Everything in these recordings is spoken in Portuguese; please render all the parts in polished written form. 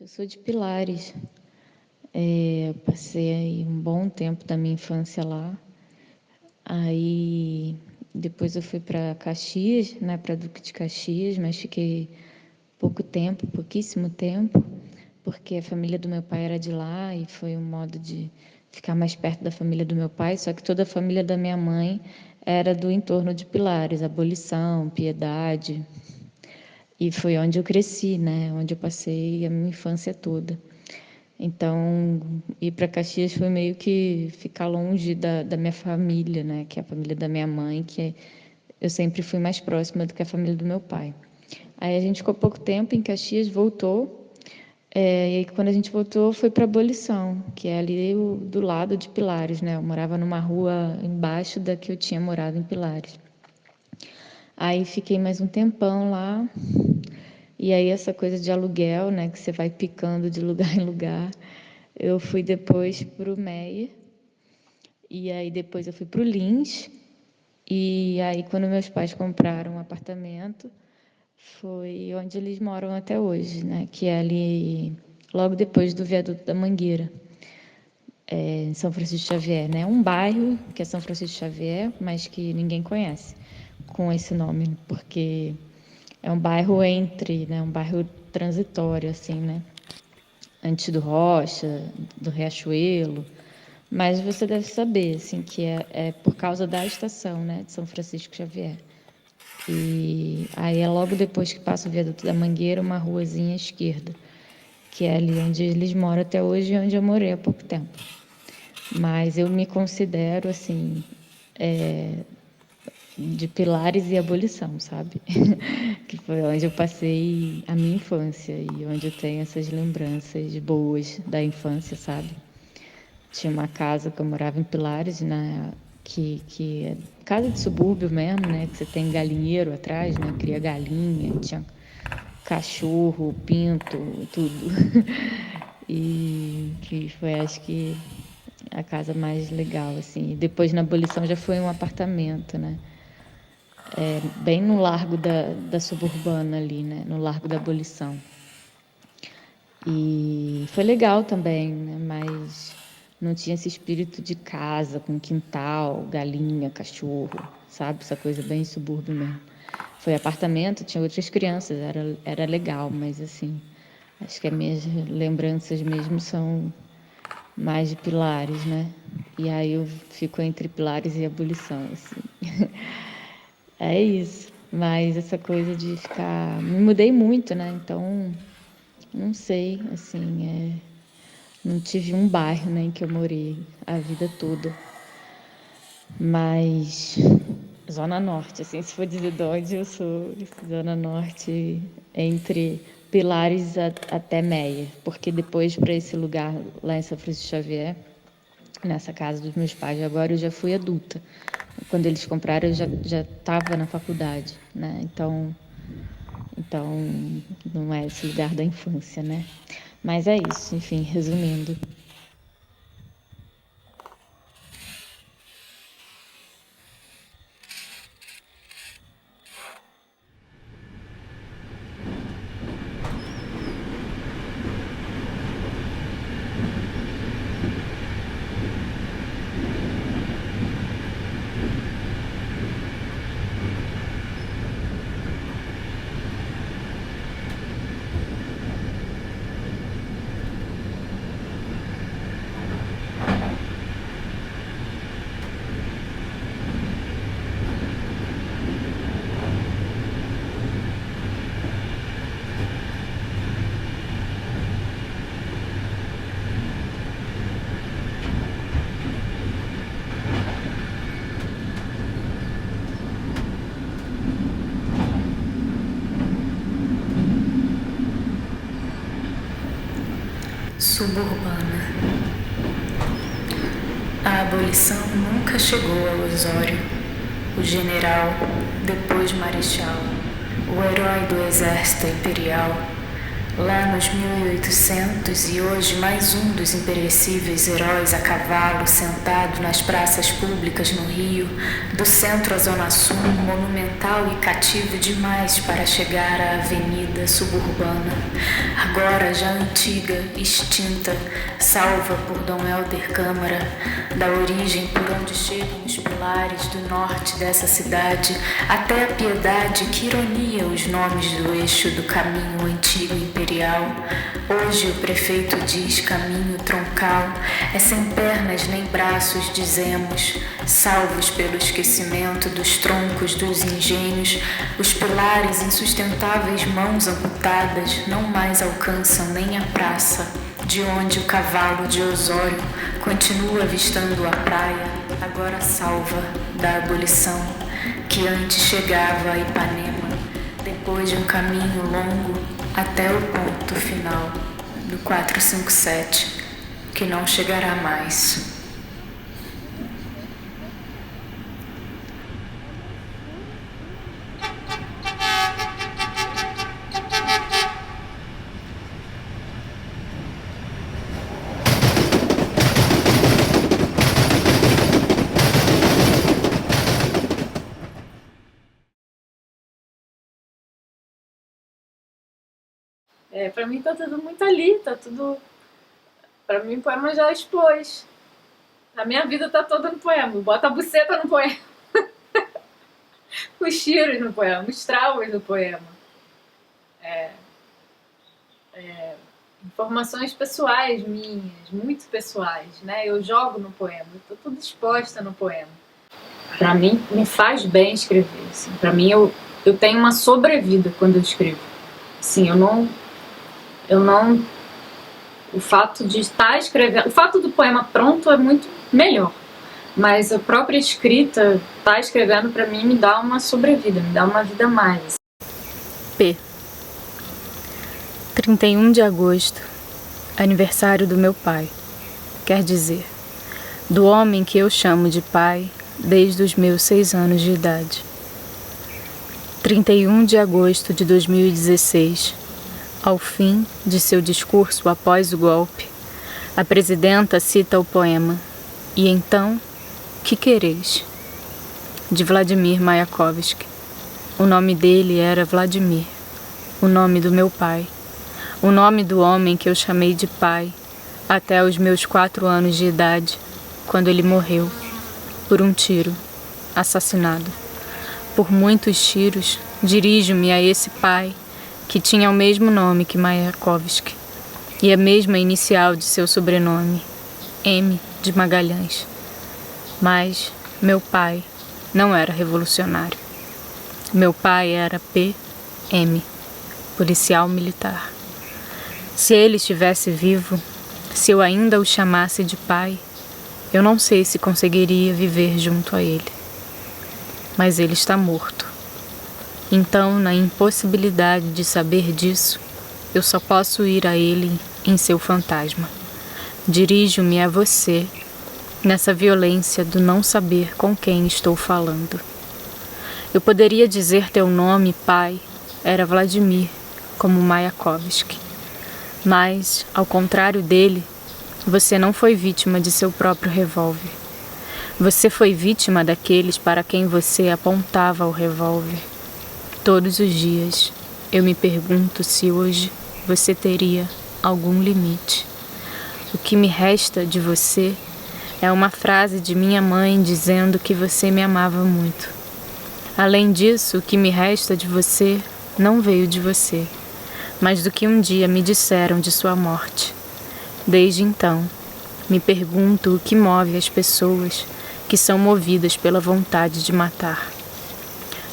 Eu sou de Pilares. Passei aí um bom tempo da minha infância lá. Aí depois eu fui para Caxias, né, para Duque de Caxias, mas fiquei pouco tempo, pouquíssimo tempo, porque a família do meu pai era de lá e foi um modo de ficar mais perto da família do meu pai, só que toda a família da minha mãe era do entorno de Pilares, Abolição, Piedade. E foi onde eu cresci, né? Onde eu passei a minha infância toda. Então, ir para Caxias foi meio que ficar longe da minha família, né? Que é a família da minha mãe, que eu sempre fui mais próxima do que a família do meu pai. Aí a gente ficou pouco tempo em Caxias, voltou. E aí, quando a gente voltou, foi para Abolição, que é ali do lado de Pilares, né? Eu morava numa rua embaixo da que eu tinha morado em Pilares. Aí fiquei mais um tempão lá. E aí essa coisa de aluguel, né, que você vai picando de lugar em lugar. Eu fui depois para o Meia, e aí depois eu fui para o Lins, e aí quando meus pais compraram um apartamento, foi onde eles moram até hoje, né, que é ali logo depois do viaduto da Mangueira, em São Francisco Xavier, né, um bairro que é São Francisco Xavier, mas que ninguém conhece com esse nome, porque é um bairro entre, né, um bairro transitório, assim, né, antes do Rocha, do Riachuelo, mas você deve saber, assim, que é por causa da estação, né, de São Francisco Xavier. E aí é logo depois que passa o viaduto da Mangueira, uma ruazinha à esquerda, que é ali onde eles moram até hoje e onde eu morei há pouco tempo. Mas eu me considero, assim, de Pilares e Abolição, sabe? Que foi onde eu passei a minha infância e onde eu tenho essas lembranças boas da infância, sabe? Tinha uma casa que eu morava em Pilares, né? Que é casa de subúrbio mesmo, né? Que você tem galinheiro atrás, né? Cria galinha, tinha cachorro, pinto, tudo. E que foi, acho que, a casa mais legal, assim. E depois, na Abolição, já foi um apartamento, né? Bem no largo da suburbana ali, né? No Largo da Abolição. E foi legal também, né? Mas não tinha esse espírito de casa, com quintal, galinha, cachorro, sabe? Essa coisa bem subúrbio mesmo. Foi apartamento, tinha outras crianças, era legal, mas assim, acho que as minhas lembranças mesmo são mais de Pilares, né? E aí eu fico entre Pilares e Abolição, assim. É isso. Mas essa coisa de ficar. Me mudei muito, né? Então, não sei, assim, não tive um bairro, né, em que eu morei a vida toda. Mas Zona Norte, assim, se for dizer de onde eu sou, Zona Norte, entre Pilares até Meia, porque depois para esse lugar lá em São Francisco Xavier, nessa casa dos meus pais, agora eu já fui adulta. Quando eles compraram, eu já estava na faculdade, né? Então não é esse lugar da infância, né? Mas é isso, enfim, resumindo. Suburbana. A abolição nunca chegou a Osório. O general, depois marechal, o herói do exército imperial, Lá nos 1800 e hoje mais um dos imperecíveis heróis a cavalo sentado nas praças públicas no Rio, do centro à zona sul, monumental e cativo demais para chegar à avenida suburbana, agora já antiga, extinta, salva por Dom Helder Câmara, da origem por onde chegam os pilares do norte dessa cidade, até a Piedade, que ironia os nomes do eixo do caminho antigo imperial. Hoje o prefeito diz caminho troncal, é sem pernas nem braços, dizemos, salvos pelo esquecimento dos troncos dos engenhos, os pilares insustentáveis mãos amputadas não mais alcançam nem a praça, de onde o cavalo de Osório continua avistando a praia, agora salva da abolição, que antes chegava a Ipanema, depois de um caminho longo, até o ponto final do 457, que não chegará mais. Pra mim tá tudo muito ali, tá tudo... Pra mim o poema já expôs. A minha vida tá toda no poema. Bota a buceta no poema. Os tiros no poema, os traumas no poema. Informações pessoais minhas, muito pessoais, né? Eu jogo no poema, eu tô tudo exposta no poema. Pra mim, me faz bem escrever, assim. Pra mim, eu tenho uma sobrevida quando eu escrevo. Assim, o fato de estar escrevendo, o fato do poema pronto é muito melhor, mas a própria escrita, estar escrevendo pra mim me dá uma sobrevida, me dá uma vida a mais. P. 31 de agosto, aniversário do meu pai, quer dizer, do homem que eu chamo de pai desde os meus 6 anos de idade. 31 de agosto de 2016, ao fim de seu discurso após o golpe, a presidenta cita o poema E então, que quereis? De Vladimir Mayakovsky. O nome dele era Vladimir, o nome do meu pai, o nome do homem que eu chamei de pai até os meus 4 anos de idade, quando ele morreu, por um tiro, assassinado. Por muitos tiros, dirijo-me a esse pai, que tinha o mesmo nome que Mayakovsky e a mesma inicial de seu sobrenome, M de Magalhães. Mas meu pai não era revolucionário. Meu pai era PM, policial militar. Se ele estivesse vivo, se eu ainda o chamasse de pai, eu não sei se conseguiria viver junto a ele. Mas ele está morto. Então, na impossibilidade de saber disso, eu só posso ir a ele em seu fantasma. Dirijo-me a você nessa violência do não saber com quem estou falando. Eu poderia dizer teu nome, pai, era Vladimir, como Mayakovsky. Mas, ao contrário dele, você não foi vítima de seu próprio revólver. Você foi vítima daqueles para quem você apontava o revólver. Todos os dias, eu me pergunto se hoje você teria algum limite. O que me resta de você é uma frase de minha mãe dizendo que você me amava muito. Além disso, o que me resta de você não veio de você, mas do que um dia me disseram de sua morte. Desde então, me pergunto o que move as pessoas que são movidas pela vontade de matar.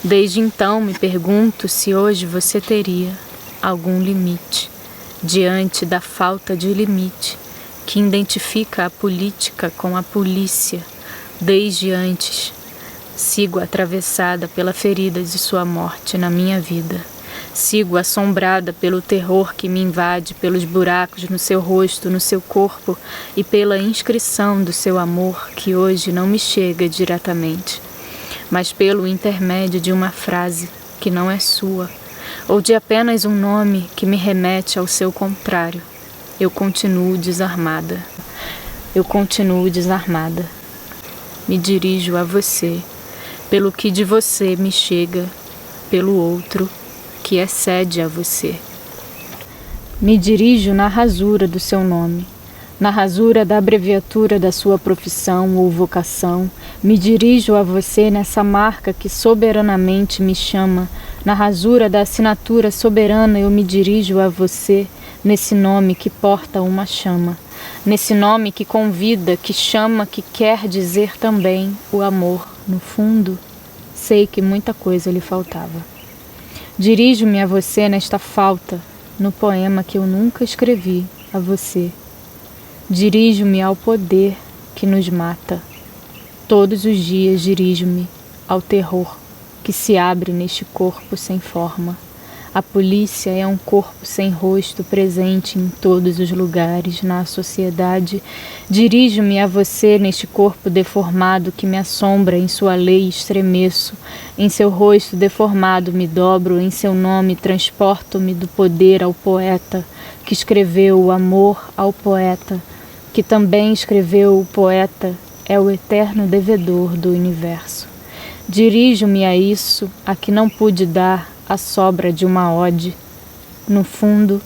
Desde então me pergunto se hoje você teria algum limite diante da falta de limite que identifica a política com a polícia desde antes. Sigo atravessada pela ferida de sua morte na minha vida. Sigo assombrada pelo terror que me invade, pelos buracos no seu rosto, no seu corpo e pela inscrição do seu amor que hoje não me chega diretamente, mas pelo intermédio de uma frase que não é sua, ou de apenas um nome que me remete ao seu contrário. Eu continuo desarmada. Eu continuo desarmada. Me dirijo a você, pelo que de você me chega, pelo outro que excede a você. Me dirijo na rasura do seu nome, na rasura da abreviatura da sua profissão ou vocação. Me dirijo a você nessa marca que soberanamente me chama, na rasura da assinatura soberana eu me dirijo a você, nesse nome que porta uma chama, nesse nome que convida, que chama, que quer dizer também o amor. No fundo, sei que muita coisa lhe faltava. Dirijo-me a você nesta falta, no poema que eu nunca escrevi a você. Dirijo-me ao poder que nos mata. Todos os dias dirijo-me ao terror que se abre neste corpo sem forma. A polícia é um corpo sem rosto presente em todos os lugares na sociedade. Dirijo-me a você neste corpo deformado que me assombra, em sua lei estremeço. Em seu rosto deformado me dobro, em seu nome transporto-me do poder ao poeta, que escreveu o amor ao poeta, que também escreveu o poeta, é o eterno devedor do universo. Dirijo-me a isso, a que não pude dar a sobra de uma ode. No fundo,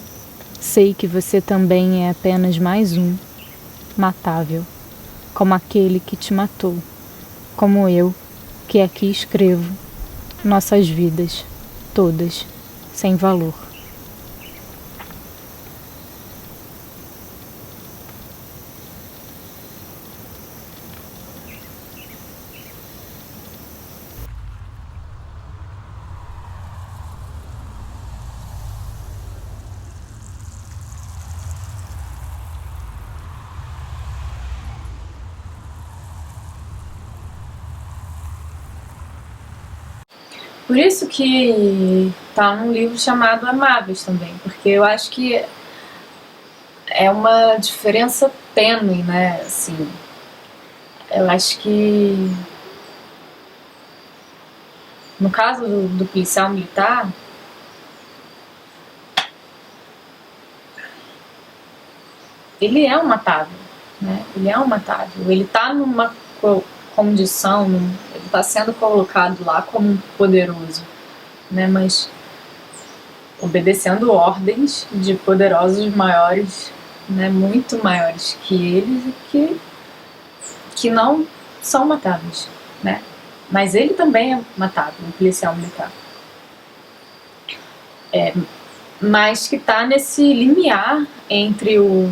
sei que você também é apenas mais um, matável, como aquele que te matou, como eu, que aqui escrevo, nossas vidas, todas, sem valor. Por isso que tá num livro chamado Amáveis também, porque eu acho que é uma diferença tênue, né? Assim, eu acho que no caso do policial militar, ele é um matável, né? Ele é um matável. Ele tá numa condição, ele está sendo colocado lá como um poderoso, né? Mas obedecendo ordens de poderosos maiores, né? Muito maiores que eles e que não são matáveis, né? Mas ele também é matável, um policial militar. Mas que está nesse limiar entre o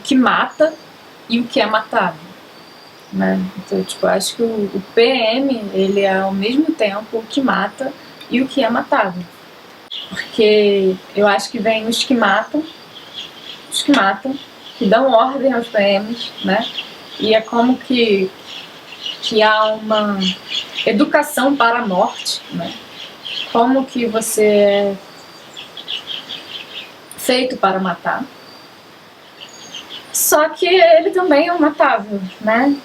que mata e o que é matável, né? Então, tipo, eu acho que o PM, ele é ao mesmo tempo o que mata e o que é matável. Porque eu acho que vem os que matam, que dão ordem aos PMs, né? E é como que há uma educação para a morte, né? Como que você é feito para matar. Só que ele também é um matável, né?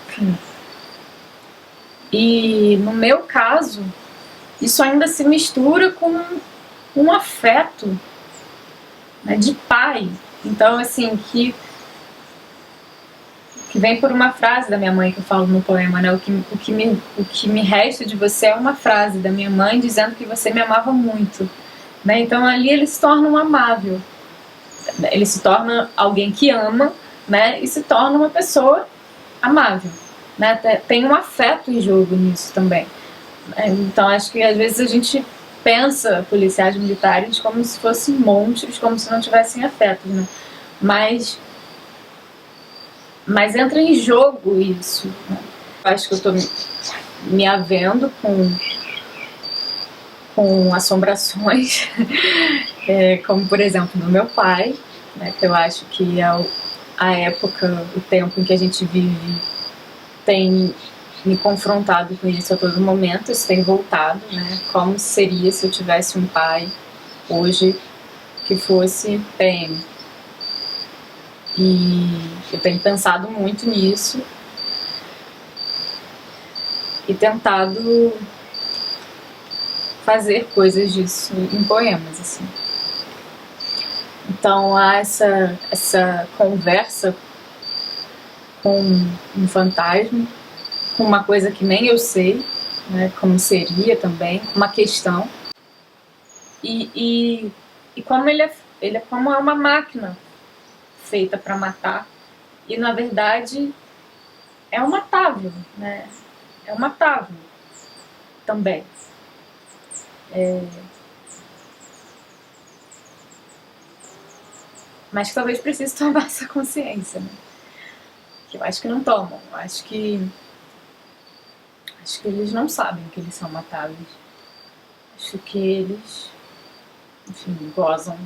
E no meu caso, isso ainda se mistura com um afeto, né, de pai. Então, assim, que vem por uma frase da minha mãe que eu falo no poema, né? O que me resta de você é uma frase da minha mãe dizendo que você me amava muito, né? Então ali ele se torna um amável, ele se torna alguém que ama, né? E se torna uma pessoa amável, né? Tem um afeto em jogo nisso também. Então acho que às vezes a gente pensa policiais militares como se fossem monstros, como se não tivessem afetos, né? Mas entra em jogo isso, né? Eu acho que eu estou me havendo com assombrações, como por exemplo do meu pai, né, que eu acho que é a época, o tempo em que a gente vive tem me confrontado com isso a todo momento. Isso tem voltado, né? Como seria se eu tivesse um pai hoje que fosse PM? E eu tenho pensado muito nisso e tentado fazer coisas disso em poemas, assim. Então há essa conversa com um fantasma, com uma coisa que nem eu sei, né, como seria também, uma questão. E como ele é como uma máquina feita para matar, e na verdade é um matável, né? É um matável também. Mas que talvez precise tomar essa consciência, né? Que eu acho que não tomam. Acho que eles não sabem que eles são matáveis. Acho que eles, enfim, gozam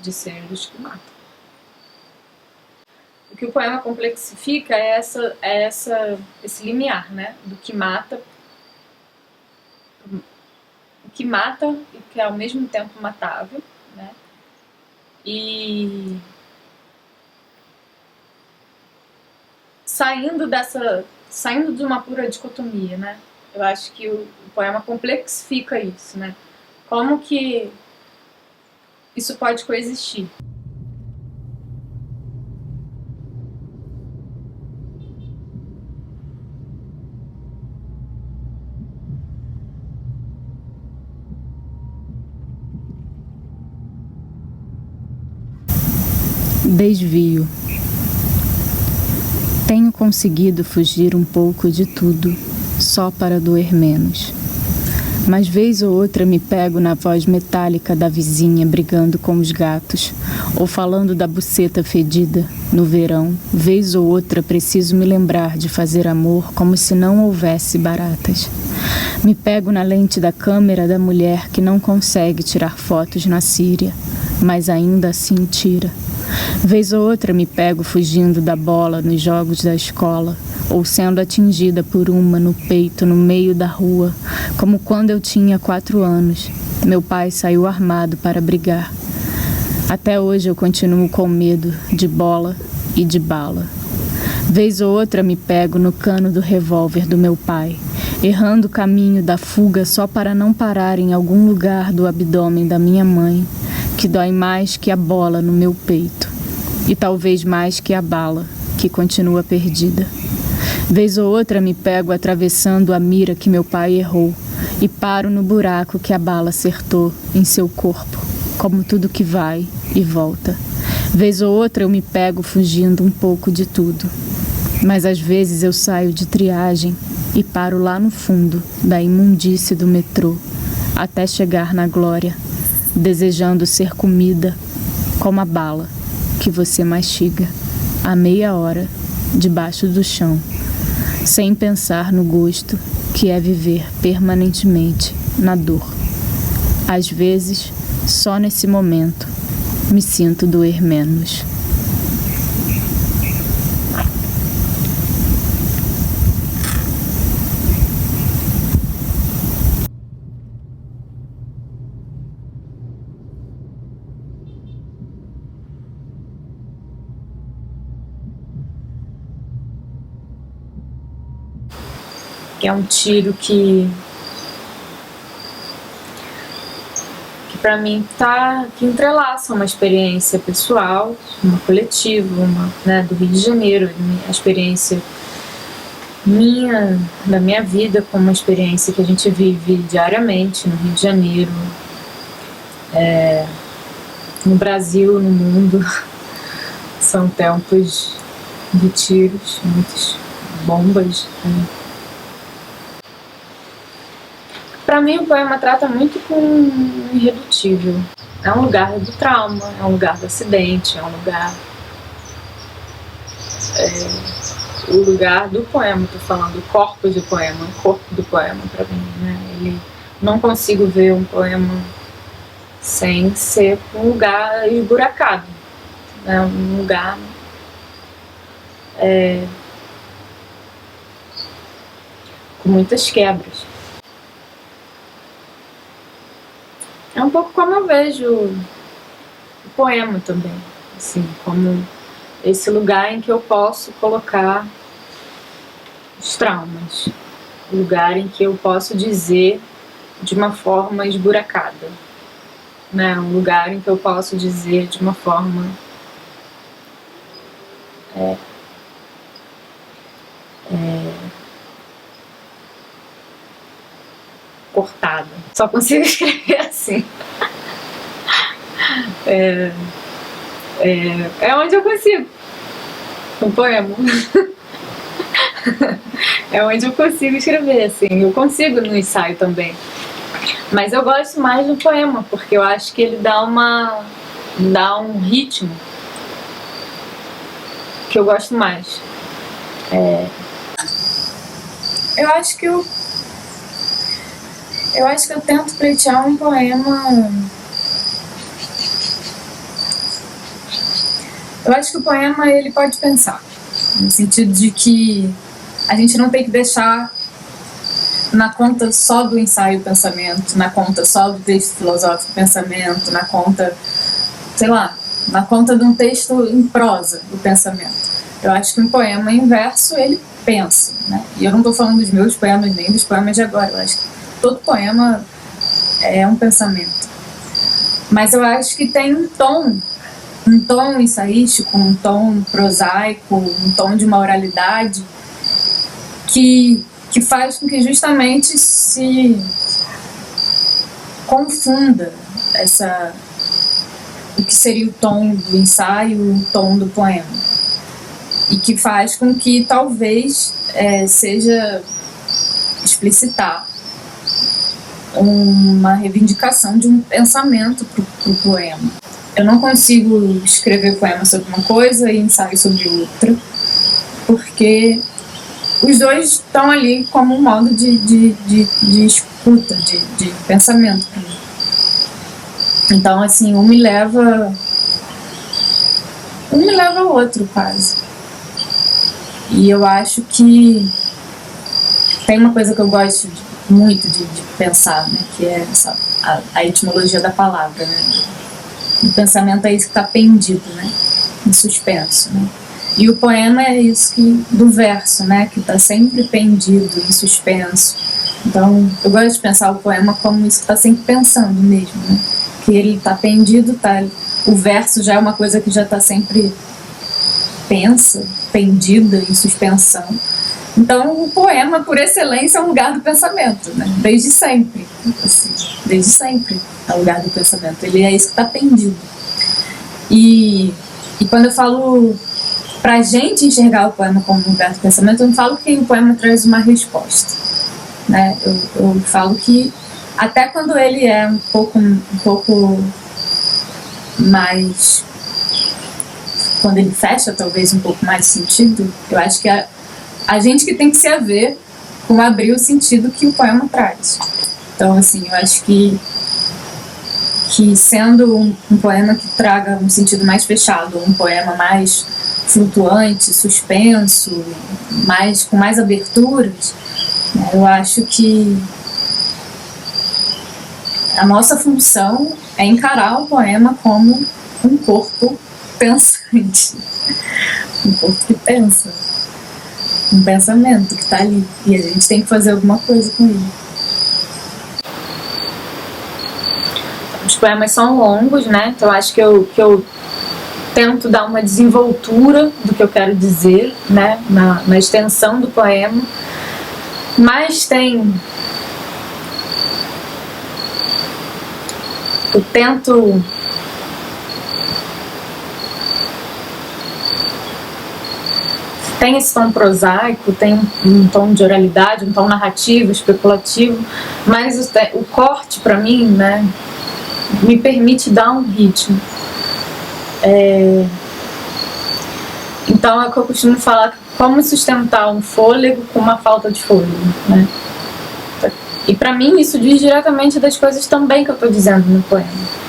de ser os que matam. O que o poema complexifica é esse limiar, né? Do que mata, o que mata e que é ao mesmo tempo matável, né? E saindo de uma pura dicotomia, né? Eu acho que o poema complexifica isso, né? Como que isso pode coexistir? Desvio. Tenho conseguido fugir um pouco de tudo, só para doer menos. Mas vez ou outra me pego na voz metálica da vizinha brigando com os gatos, ou falando da buceta fedida. No verão, vez ou outra preciso me lembrar de fazer amor como se não houvesse baratas. Me pego na lente da câmera da mulher que não consegue tirar fotos na Síria, mas ainda assim tira. Vez ou outra me pego fugindo da bola nos jogos da escola, ou sendo atingida por uma no peito no meio da rua, como quando eu tinha 4 anos. Meu pai saiu armado para brigar. Até hoje eu continuo com medo de bola e de bala. Vez ou outra me pego no cano do revólver do meu pai, errando o caminho da fuga só para não parar em algum lugar do abdômen da minha mãe, que dói mais que a bola no meu peito, e talvez mais que a bala, que continua perdida. Vez ou outra me pego atravessando a mira que meu pai errou, e paro no buraco que a bala acertou em seu corpo, como tudo que vai e volta. Vez ou outra eu me pego fugindo um pouco de tudo, mas às vezes eu saio de triagem e paro lá no fundo da imundície do metrô, até chegar na glória, desejando ser comida como a bala que você mastiga há meia hora debaixo do chão, sem pensar no gosto que é viver permanentemente na dor. Às vezes, só nesse momento, me sinto doer menos. É um tiro que para mim que entrelaça uma experiência pessoal, uma coletiva, né, do Rio de Janeiro, a experiência da minha vida, com uma experiência que a gente vive diariamente no Rio de Janeiro, no Brasil, no mundo. São tempos de tiros, muitas bombas, né? Para mim, o poema trata muito com o irredutível. É um lugar do trauma, é um lugar do acidente, é um lugar... o lugar do poema, estou falando, o corpo do poema, o corpo do poema para mim, né? Não consigo ver um poema sem ser um lugar esburacado, né? Um lugar... com muitas quebras. É um pouco como eu vejo o poema também, assim, como esse lugar em que eu posso colocar os traumas, o lugar em que eu posso dizer de uma forma esburacada, né? Um lugar em que eu posso dizer de uma forma cortada. Só consigo escrever assim. É onde eu consigo. Um poema. É onde eu consigo escrever, assim. Eu consigo no ensaio também. Mas eu gosto mais do poema, porque eu acho que ele dá um ritmo que eu gosto mais. Eu acho que eu tento pleitear um poema. Eu acho que o poema ele pode pensar, no sentido de que a gente não tem que deixar na conta só do ensaio o pensamento, na conta só do texto filosófico o pensamento, na conta, sei lá, na conta de um texto em prosa o pensamento. Eu acho que um poema em verso ele pensa, né? E eu não estou falando dos meus poemas nem dos poemas de agora. Eu acho que todo poema é um pensamento. Mas eu acho que tem um tom ensaístico, um tom prosaico, um tom de uma oralidade que faz com que justamente se confunda o que seria o tom do ensaio e o tom do poema. E que faz com que talvez seja explicitar uma reivindicação de um pensamento para o poema. Eu não consigo escrever poema sobre uma coisa e ensaio sobre outra, porque os dois estão ali como um modo de escuta, de pensamento para mim. Então, assim, um me leva ao outro, quase. E eu acho que tem uma coisa que eu gosto muito de pensar, né, que é a etimologia da palavra, né? O pensamento é isso que está pendido, né, em suspenso, né? E o poema é isso do verso, né, que está sempre pendido, em suspenso. Então, eu gosto de pensar o poema como isso que está sempre pensando mesmo, né? Que ele está pendido, o verso já é uma coisa que já está sempre pendida, em suspensão. Então, o poema, por excelência, é um lugar do pensamento, né? Desde sempre. Assim, desde sempre é um lugar do pensamento. Ele é isso que está pendido. E quando eu falo pra gente enxergar o poema como um lugar do pensamento, eu não falo que o poema traz uma resposta, né? Eu falo que até quando ele é um pouco mais... Quando ele fecha, talvez, um pouco mais sentido, eu acho que a gente que tem que se haver com abrir o sentido que o poema traz. Então, assim, eu acho que sendo um poema que traga um sentido mais fechado, um poema mais flutuante, suspenso, com mais aberturas, né, eu acho que a nossa função é encarar o poema como um corpo pensante, um corpo que pensa, um pensamento que está ali, e a gente tem que fazer alguma coisa com ele. Os poemas são longos, né? Então acho que eu tento dar uma desenvoltura do que eu quero dizer, né? Na extensão do poema, mas eu tento tem esse tom prosaico, tem um tom de oralidade, um tom narrativo, especulativo, mas o corte, para mim, né, me permite dar um ritmo. Então é o que eu costumo falar, como sustentar um fôlego com uma falta de fôlego, né? E para mim isso diz diretamente das coisas também que eu estou dizendo no poema.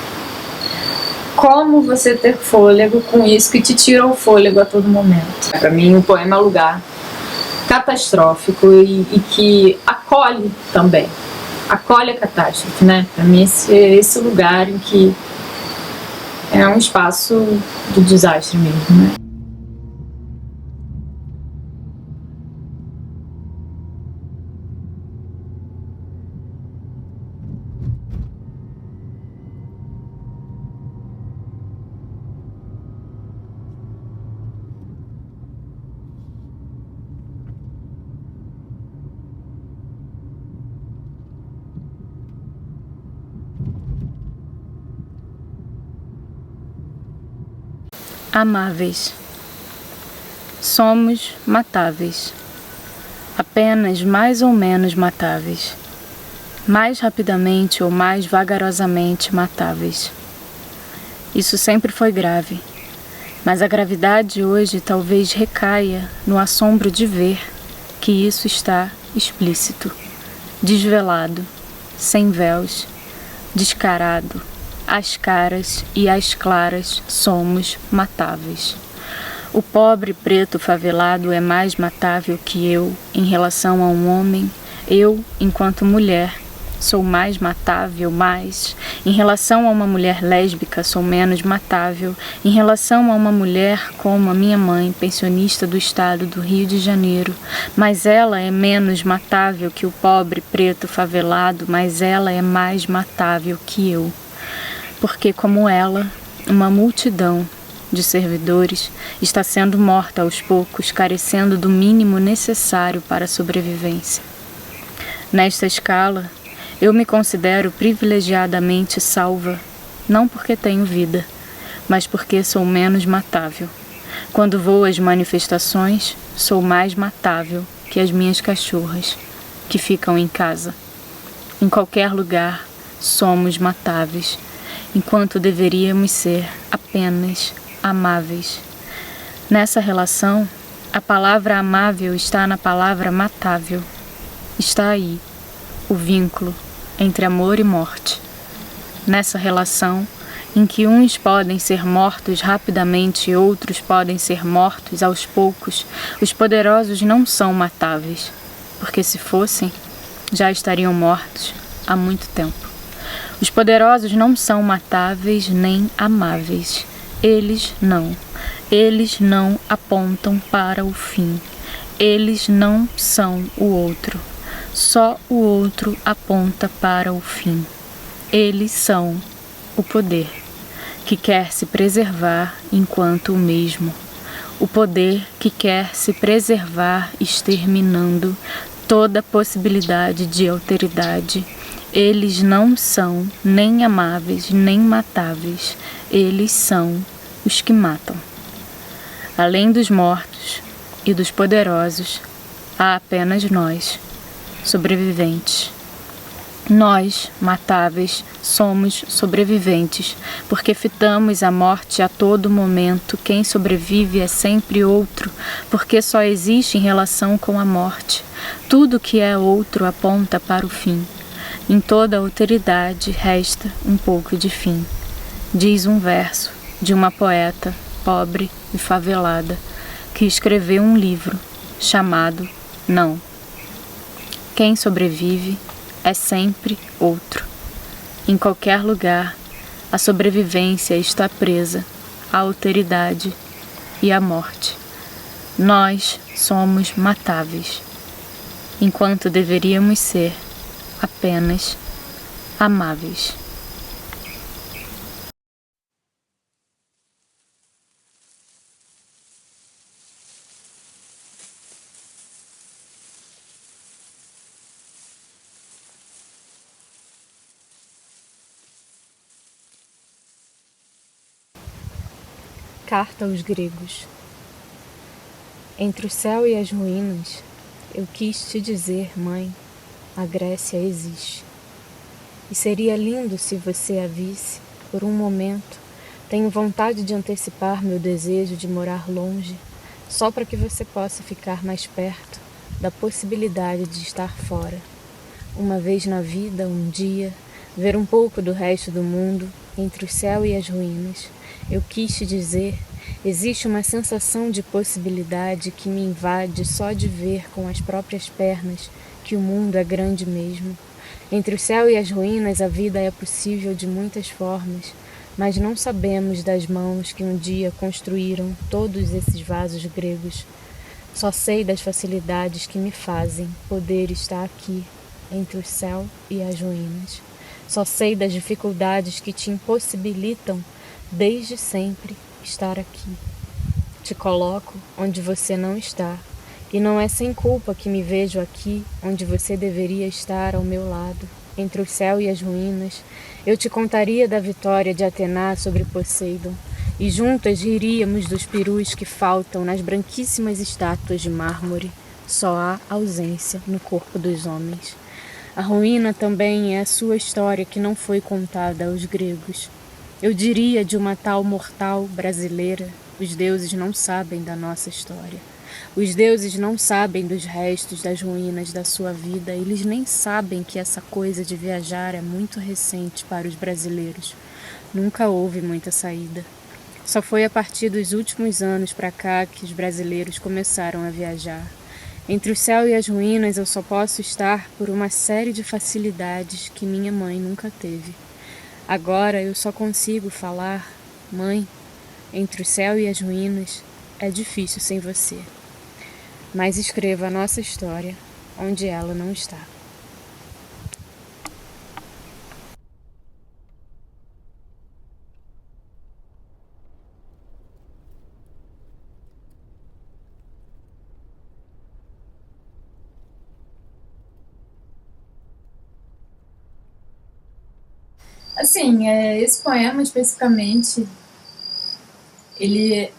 Como você ter fôlego com isso que te tira o fôlego a todo momento. Para mim o poema é um lugar catastrófico e que acolhe também. Acolhe a catástrofe, né? Para mim esse lugar em que é um espaço do desastre mesmo, né? amáveis. Somos matáveis, apenas mais ou menos matáveis, mais rapidamente ou mais vagarosamente matáveis. Isso sempre foi grave, mas a gravidade hoje talvez recaia no assombro de ver que isso está explícito, desvelado, sem véus, descarado, às caras e às claras somos matáveis. O pobre preto favelado é mais matável que eu em relação a um homem. Eu, enquanto mulher, sou mais matável, mas em relação a uma mulher lésbica sou menos matável. Em relação a uma mulher como a minha mãe, pensionista do estado do Rio de Janeiro, mas ela é menos matável que o pobre preto favelado, mas ela é mais matável que eu. Porque como ela, uma multidão de servidores está sendo morta aos poucos, carecendo do mínimo necessário para a sobrevivência. Nesta escala, eu me considero privilegiadamente salva, não porque tenho vida, mas porque sou menos matável. Quando vou às manifestações, sou mais matável que as minhas cachorras, que ficam em casa. Em qualquer lugar, somos matáveis, enquanto deveríamos ser apenas amáveis. Nessa relação, a palavra amável está na palavra matável. Está aí, o vínculo entre amor e morte. Nessa relação, em que uns podem ser mortos rapidamente e outros podem ser mortos aos poucos, os poderosos não são matáveis, porque se fossem, já estariam mortos há muito tempo. Os poderosos não são matáveis nem amáveis. Eles não apontam para o fim. Eles não são o outro. Só o outro aponta para o fim. Eles são o poder, que quer se preservar enquanto o mesmo. O poder que quer se preservar exterminando toda possibilidade de alteridade. Eles não são nem amáveis nem matáveis. Eles são os que matam. Além dos mortos e dos poderosos, há apenas nós, sobreviventes. Nós, matáveis, somos sobreviventes, porque fitamos a morte a todo momento. Quem sobrevive é sempre outro, porque só existe em relação com a morte. Tudo que é outro aponta para o fim. Em toda alteridade resta um pouco de fim. Diz um verso de uma poeta pobre e favelada que escreveu um livro chamado Não. Quem sobrevive é sempre outro. Em qualquer lugar, a sobrevivência está presa à alteridade e à morte. Nós somos matáveis, enquanto deveríamos ser apenas amáveis. Carta aos gregos. Entre o céu e as ruínas, eu quis te dizer, mãe, a Grécia existe. E seria lindo se você a visse, por um momento. Tenho vontade de antecipar meu desejo de morar longe, só para que você possa ficar mais perto da possibilidade de estar fora. Uma vez na vida, um dia, ver um pouco do resto do mundo, entre o céu e as ruínas. Eu quis te dizer, existe uma sensação de possibilidade que me invade só de ver com as próprias pernas que o mundo é grande mesmo. Entre o céu e as ruínas a vida é possível de muitas formas, mas não sabemos das mãos que um dia construíram todos esses vasos gregos. Só sei das facilidades que me fazem poder estar aqui, entre o céu e as ruínas. Só sei das dificuldades que te impossibilitam, desde sempre, estar aqui. Te coloco onde você não está, e não é sem culpa que me vejo aqui, onde você deveria estar ao meu lado, entre o céu e as ruínas. Eu te contaria da vitória de Atena sobre Poseidon, e juntas riríamos dos perus que faltam nas branquíssimas estátuas de mármore. Só há ausência no corpo dos homens. A ruína também é a sua história que não foi contada aos gregos. Eu diria de uma tal mortal brasileira, os deuses não sabem da nossa história. Os deuses não sabem dos restos das ruínas da sua vida, eles nem sabem que essa coisa de viajar é muito recente para os brasileiros. Nunca houve muita saída. Só foi a partir dos últimos anos para cá que os brasileiros começaram a viajar. Entre o céu e as ruínas eu só posso estar por uma série de facilidades que minha mãe nunca teve. Agora eu só consigo falar, mãe, entre o céu e as ruínas é difícil sem você. Mas escreva a nossa história onde ela não está. Assim, esse poema especificamente, ele,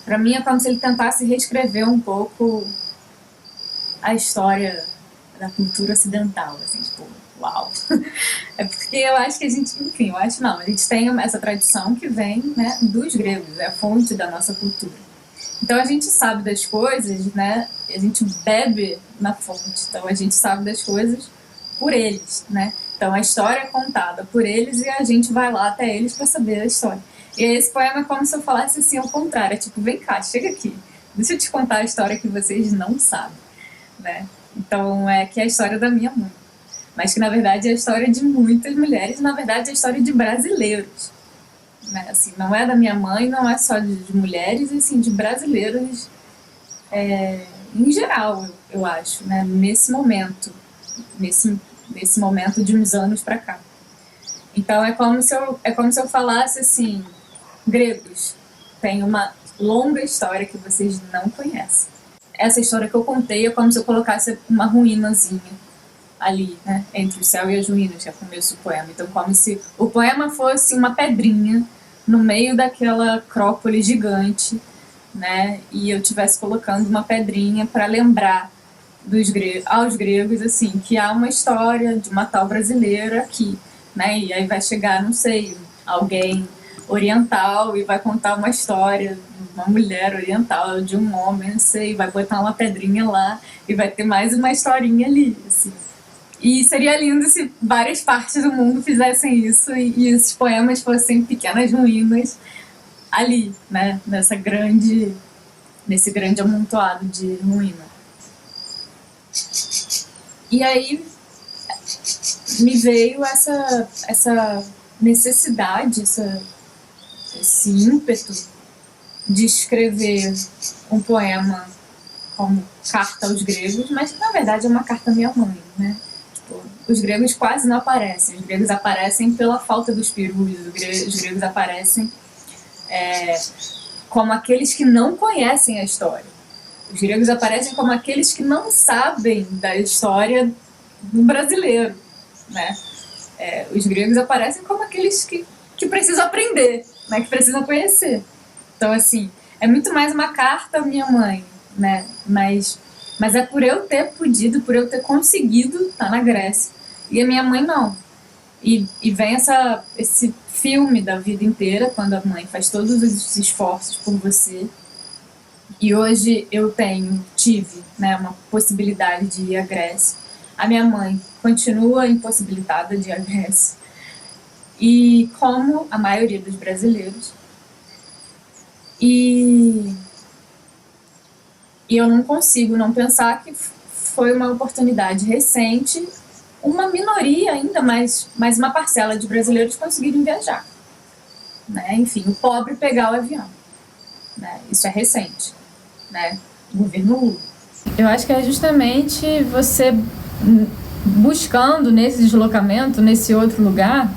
para mim, é como se ele tentasse reescrever um pouco a história da cultura ocidental, assim, tipo, uau. É porque eu acho que a gente, enfim, eu acho não, a gente tem essa tradição que vem, né, dos gregos, é a fonte da nossa cultura. Então a gente sabe das coisas, né, a gente bebe na fonte, então a gente sabe das coisas por eles, né? Então a história é contada por eles e a gente vai lá até eles para saber a história. E esse poema é como se eu falasse assim ao contrário, é tipo, vem cá, chega aqui, deixa eu te contar a história que vocês não sabem, né? Então que é a história da minha mãe, mas que na verdade é a história de muitas mulheres, na verdade é a história de brasileiros, né? Assim, não é da minha mãe, não é só de mulheres, assim, de brasileiros em geral, eu acho, né? Nesse momento de uns anos para cá. Então é como se eu falasse assim, gregos, tem uma longa história que vocês não conhecem. Essa história que eu contei é como se eu colocasse uma ruínazinha ali, né, entre o céu e as ruínas, que é o começo do poema. Então como se o poema fosse uma pedrinha no meio daquela acrópole gigante, né, e eu estivesse colocando uma pedrinha para lembrar aos gregos, assim, que há uma história de uma tal brasileira aqui, né? E aí vai chegar, não sei, alguém oriental e vai contar uma história de uma mulher oriental, de um homem, não sei, vai botar uma pedrinha lá e vai ter mais uma historinha ali, assim. E seria lindo se várias partes do mundo fizessem isso e esses poemas fossem pequenas ruínas ali, né? Nesse grande amontoado de ruína. E aí me veio essa necessidade, esse ímpeto de escrever um poema como carta aos gregos, mas que na verdade é uma carta à minha mãe, né? Tipo, os gregos quase não aparecem, os gregos aparecem pela falta dos perus, os gregos aparecem como aqueles que não conhecem a história. Os gregos aparecem como aqueles que não sabem da história do brasileiro, né? Os gregos aparecem como aqueles que precisam aprender, né? Que precisam conhecer. Então, assim, é muito mais uma carta à minha mãe, né? Mas é por eu ter podido, por eu ter conseguido estar na Grécia. E a minha mãe não. E vem esse filme da vida inteira, quando a mãe faz todos os esforços por você. E hoje eu tive, né, uma possibilidade de ir à Grécia. A minha mãe continua impossibilitada de ir à Grécia. E como a maioria dos brasileiros. E eu não consigo não pensar que foi uma oportunidade recente, uma minoria ainda, mas uma parcela de brasileiros conseguirem viajar. Né? Enfim, o pobre pegar o avião. Né? Isso é recente. Né? O governo Lula. Eu acho que é justamente você buscando nesse deslocamento, nesse outro lugar,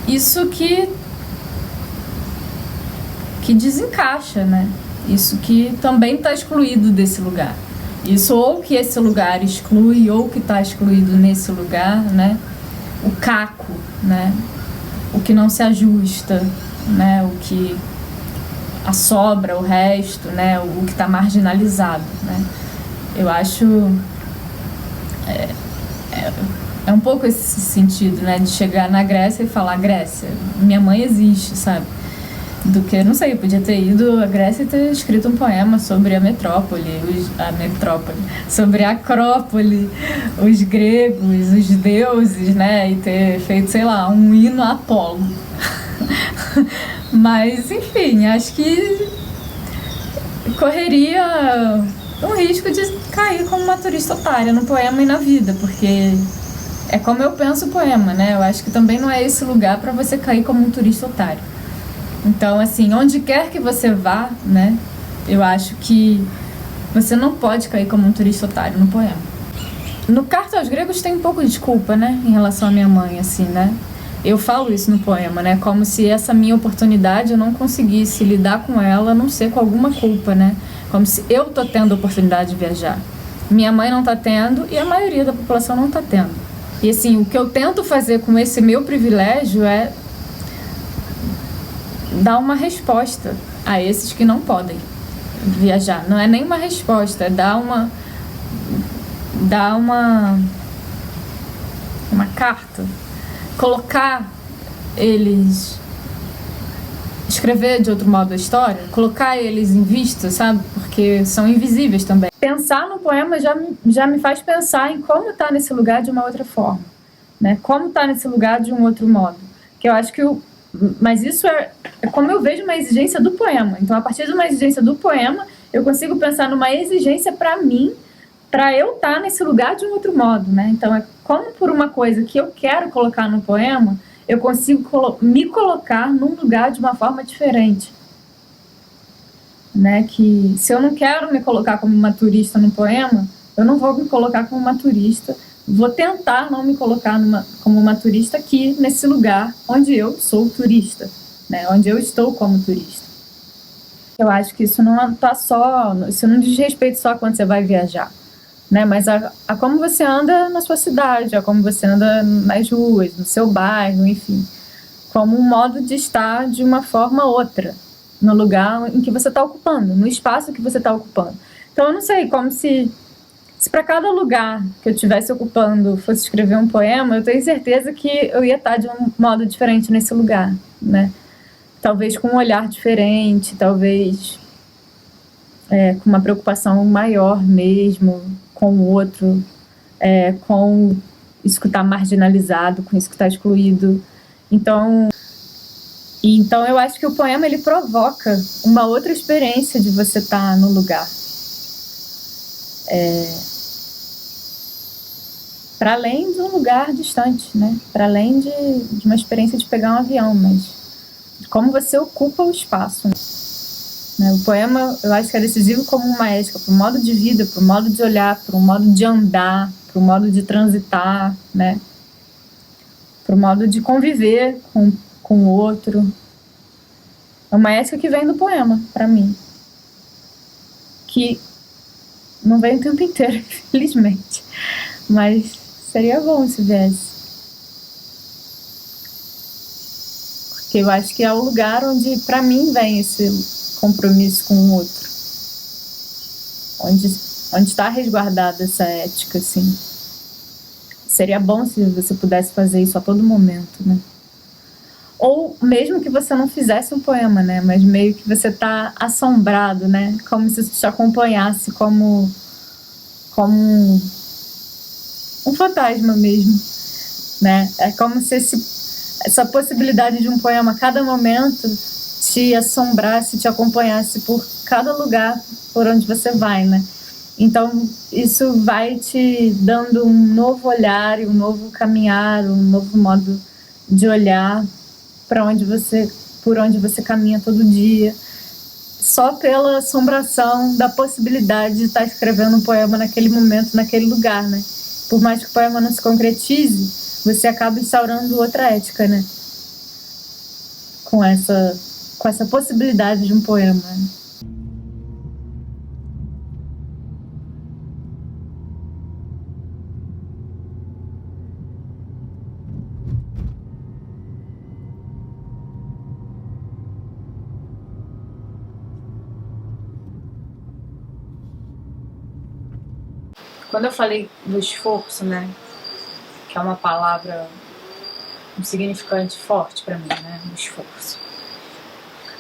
isso que desencaixa, né? Isso que também está excluído desse lugar. Isso ou que esse lugar exclui, ou que está excluído nesse lugar, né? O caco, né? o que não se ajusta, né? O que assobra, o resto, né? O que está marginalizado, né? Eu acho é um pouco esse sentido, né? De chegar na Grécia e falar: Grécia, minha mãe existe, sabe? Do que, não sei, eu podia ter ido à Grécia e ter escrito um poema sobre a metrópole, sobre a Acrópole, os gregos, os deuses, né? E ter feito, sei lá, um hino a Apolo. Mas, enfim, acho que correria um risco de cair como uma turista otária no poema e na vida, porque é como eu penso o poema, né? Eu acho que também não é esse lugar para você cair como um turista otário. Então, assim, onde quer que você vá, né? Eu acho que você não pode cair como um turista otário no poema. No Carta aos Gregos tem um pouco de desculpa, né? Em relação à minha mãe, assim, né? Eu falo isso no poema, né? Como se essa minha oportunidade eu não conseguisse lidar com ela, a não ser com alguma culpa, né? Como se eu tô tendo a oportunidade de viajar. Minha mãe não tá tendo e a maioria da população não tá tendo. E assim, o que eu tento fazer com esse meu privilégio é dar uma resposta a esses que não podem viajar. Não é nem uma resposta, é dar uma carta, colocar eles, escrever de outro modo a história, colocar eles em vista, sabe? Porque são invisíveis também. Pensar no poema já me faz pensar em como estar nesse lugar de uma outra forma, né? Como estar nesse lugar de um outro modo. Que eu acho que mas isso é como eu vejo uma exigência do poema. Então, a partir de uma exigência do poema, eu consigo pensar numa exigência para mim, para eu estar nesse lugar de um outro modo, né? Então, é como por uma coisa que eu quero colocar no poema, eu consigo me colocar num lugar de uma forma diferente, né? Que se eu não quero me colocar como uma turista no poema, eu não vou me colocar como uma turista. Vou tentar não me colocar como uma turista aqui, nesse lugar onde eu sou turista, né? Onde eu estou como turista. Eu acho que isso não tá só, isso não diz respeito só quando você vai viajar, né? Mas a como você anda na sua cidade, a como você anda nas ruas, no seu bairro, enfim. Como um modo de estar de uma forma ou outra, no lugar em que você está ocupando, no espaço que você está ocupando. Então, eu não sei, como se para cada lugar que eu estivesse ocupando fosse escrever um poema, eu tenho certeza que eu ia estar de um modo diferente nesse lugar, né? Talvez com um olhar diferente, talvez com uma preocupação maior mesmo com o outro, com isso que está marginalizado, com isso que está excluído. Então eu acho que o poema ele provoca uma outra experiência de você estar no lugar. Para além de um lugar distante, né? Para além de uma experiência de pegar um avião, mas de como você ocupa o espaço, né? O poema, eu acho que é decisivo como uma ética, para o modo de vida, para o modo de olhar, para o modo de andar, para o modo de transitar, né? Para o modo de conviver com o outro. É uma ética que vem do poema, para mim. Que não vem o tempo inteiro, infelizmente. Mas seria bom se viesse. Porque eu acho que é o lugar onde, para mim, vem esse compromisso com o outro. Onde está resguardada essa ética, assim. Seria bom se você pudesse fazer isso a todo momento, né? Ou mesmo que você não fizesse um poema, né? Mas meio que você tá assombrado, né? Como se isso te acompanhasse como um fantasma mesmo, né? É como se essa possibilidade de um poema a cada momento te assombrasse, te acompanhasse por cada lugar por onde você vai, né? Então, isso vai te dando um novo olhar e um novo caminhar, um novo modo de olhar por onde você caminha todo dia, só pela assombração da possibilidade de estar escrevendo um poema naquele momento, naquele lugar, né? Por mais que o poema não se concretize, você acaba instaurando outra ética, né? Com essa possibilidade de um poema. Quando eu falei do esforço, né, que é uma palavra, um significante forte para mim, né, o esforço,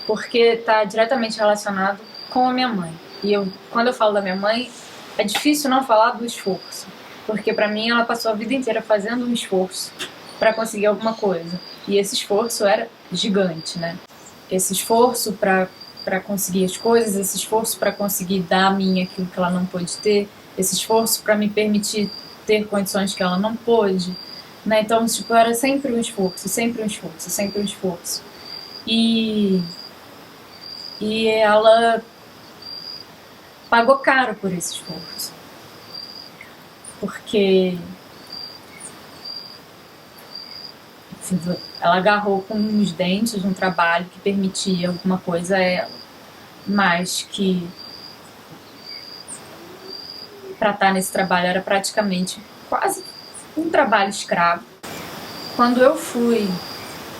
porque está diretamente relacionado com a minha mãe. E quando eu falo da minha mãe, é difícil não falar do esforço, porque para mim ela passou a vida inteira fazendo um esforço para conseguir alguma coisa, e esse esforço era gigante, né? Esse esforço para conseguir as coisas, esse esforço para conseguir dar a mim aquilo que ela não pôde ter, esse esforço para me permitir ter condições que ela não pôde, né? Então, tipo, era sempre um esforço, sempre um esforço, sempre um esforço. E ela pagou caro por esse esforço, porque assim, ela agarrou com os dentes um trabalho que permitia alguma coisa a ela, mas que para estar nesse trabalho era praticamente quase um trabalho escravo. Quando eu fui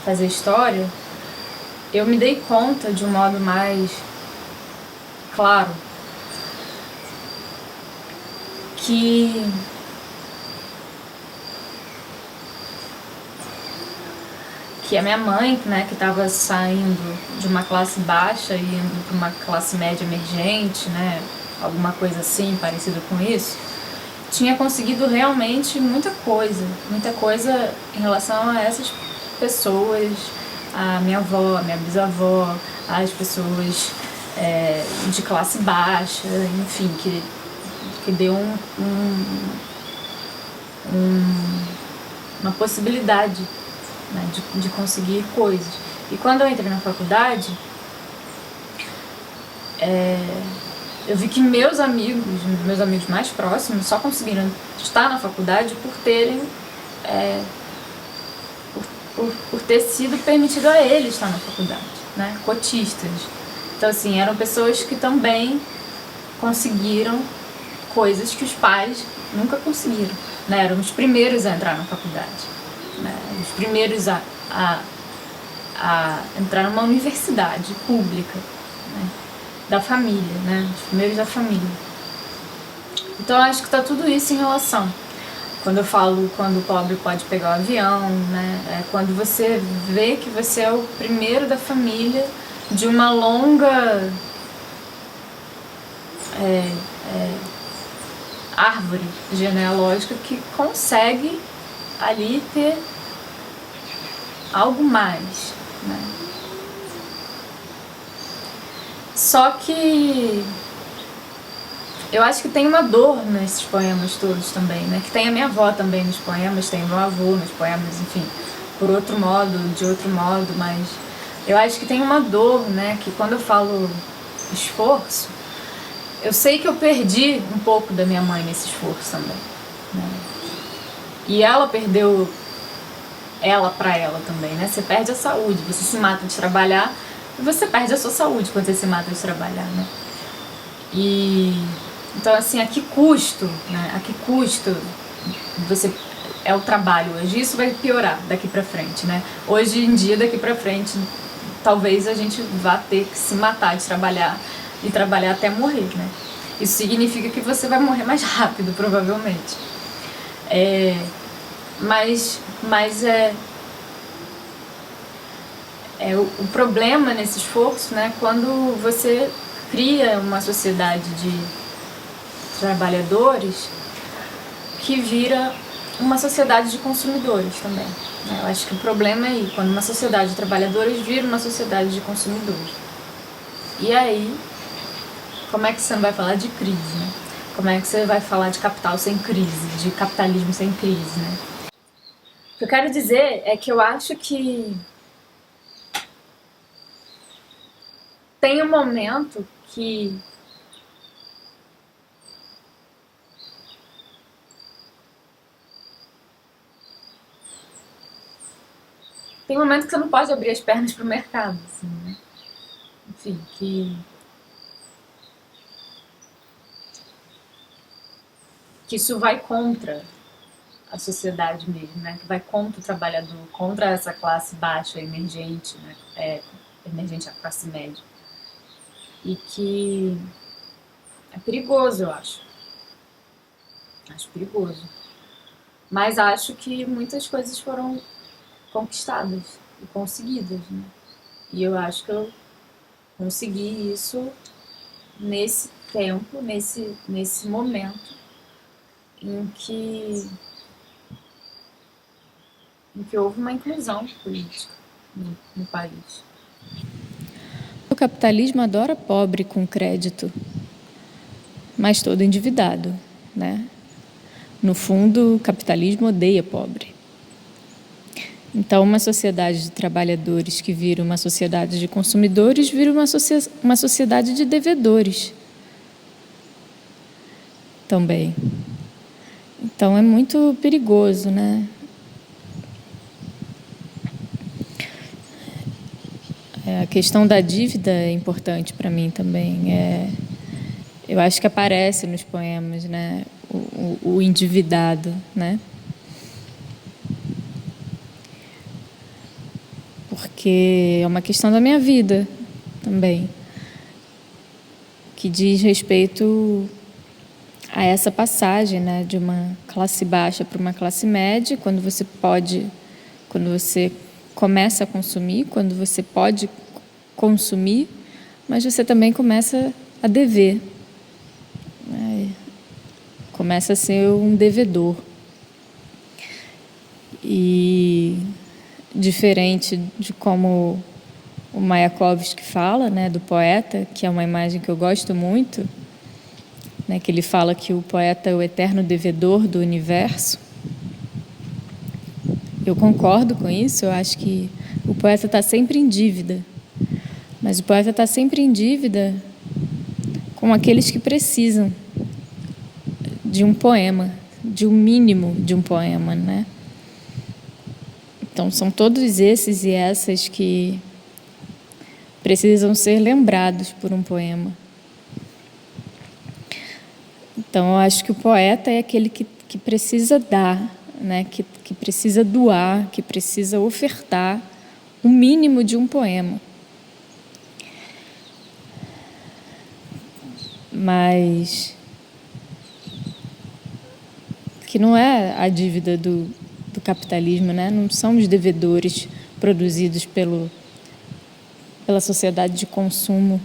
fazer história, eu me dei conta de um modo mais claro que a minha mãe, né, que estava saindo de uma classe baixa e indo para uma classe média emergente, né, alguma coisa assim, parecida com isso, tinha conseguido realmente muita coisa em relação a essas pessoas, a minha avó, a minha bisavó, as pessoas de classe baixa, enfim, que deu uma possibilidade, né, de conseguir coisas. E quando eu entrei na faculdade, eu vi que meus amigos mais próximos só conseguiram estar na faculdade por terem por ter sido permitido a eles estar na faculdade, né, cotistas. Então assim, eram pessoas que também conseguiram coisas que os pais nunca conseguiram, né? Eram os primeiros a entrar na faculdade, né? Os primeiros a entrar numa universidade pública, né? Da família, né? Os primeiros da família. Então eu acho que está tudo isso em relação. Quando eu falo quando o pobre pode pegar o avião, né? É quando você vê que você é o primeiro da família de uma longa árvore genealógica que consegue ali ter algo mais, né? Só que eu acho que tem uma dor nesses poemas todos também, né? Que tem a minha avó também nos poemas, tem o meu avô nos poemas, enfim, por outro modo, de outro modo, mas eu acho que tem uma dor, né? Que quando eu falo esforço, eu sei que eu perdi um pouco da minha mãe nesse esforço também, né? E ela perdeu ela pra ela também, né? Você perde a saúde, você se mata de trabalhar e você perde a sua saúde quando você se mata de trabalhar, né? E então assim, a que custo, né? A que custo você é o trabalho hoje? Isso vai piorar daqui pra frente, né? Hoje em dia, daqui pra frente, talvez a gente vá ter que se matar de trabalhar e trabalhar até morrer, né? Isso significa que você vai morrer mais rápido, provavelmente. Mas o problema nesse esforço, né? Quando você cria uma sociedade de trabalhadores que vira uma sociedade de consumidores também, né? Eu acho que o problema é aí, quando uma sociedade de trabalhadores vira uma sociedade de consumidores. E aí, como é que você não vai falar de crise, né? Como é que você vai falar de capital sem crise, de capitalismo sem crise, né? O que eu quero dizer é que eu acho que tem um momento que você não pode abrir as pernas pro mercado, assim, né? Enfim, que isso vai contra a sociedade mesmo, né? Que vai contra o trabalhador, contra essa classe baixa, emergente, né? Emergente à classe média. E que é perigoso, eu acho. Acho perigoso. Mas acho que muitas coisas foram conquistadas e conseguidas, né? E eu acho que eu consegui isso nesse tempo, nesse momento em que houve uma inclusão política no país. O capitalismo adora pobre com crédito, mas todo endividado, né? No fundo, o capitalismo odeia pobre. Então, uma sociedade de trabalhadores que vira uma sociedade de consumidores vira uma sociedade de devedores também. Então, é muito perigoso, né? A questão da dívida é importante para mim também. Eu acho que aparece nos poemas, né? O endividado, né? Porque é uma questão da minha vida também, que diz respeito a essa passagem, né, de uma classe baixa para uma classe média, quando você começa a consumir, quando você pode consumir, mas você também começa a dever, né? Começa a ser um devedor. E diferente de como o Mayakovsky fala, né, do poeta, que é uma imagem que eu gosto muito, né, que ele fala que o poeta é o eterno devedor do universo. Eu concordo com isso, eu acho que o poeta está sempre em dívida, mas o poeta está sempre em dívida com aqueles que precisam de um poema, de um mínimo de um poema, né? Então, são todos esses e essas que precisam ser lembrados por um poema. Então, eu acho que o poeta é aquele que precisa dar, né? que precisa doar, que precisa ofertar o mínimo de um poema. Mas que não é a dívida do capitalismo, né? Não são os devedores produzidos pela sociedade de consumo,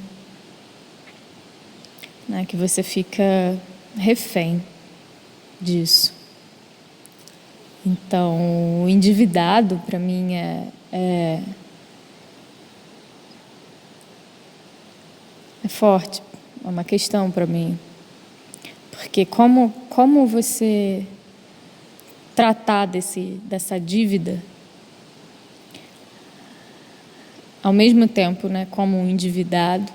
né? Que você fica refém disso. Então, o endividado, para mim, é forte, é uma questão para mim. Porque como você tratar dessa dívida ao mesmo tempo, né, como um endividado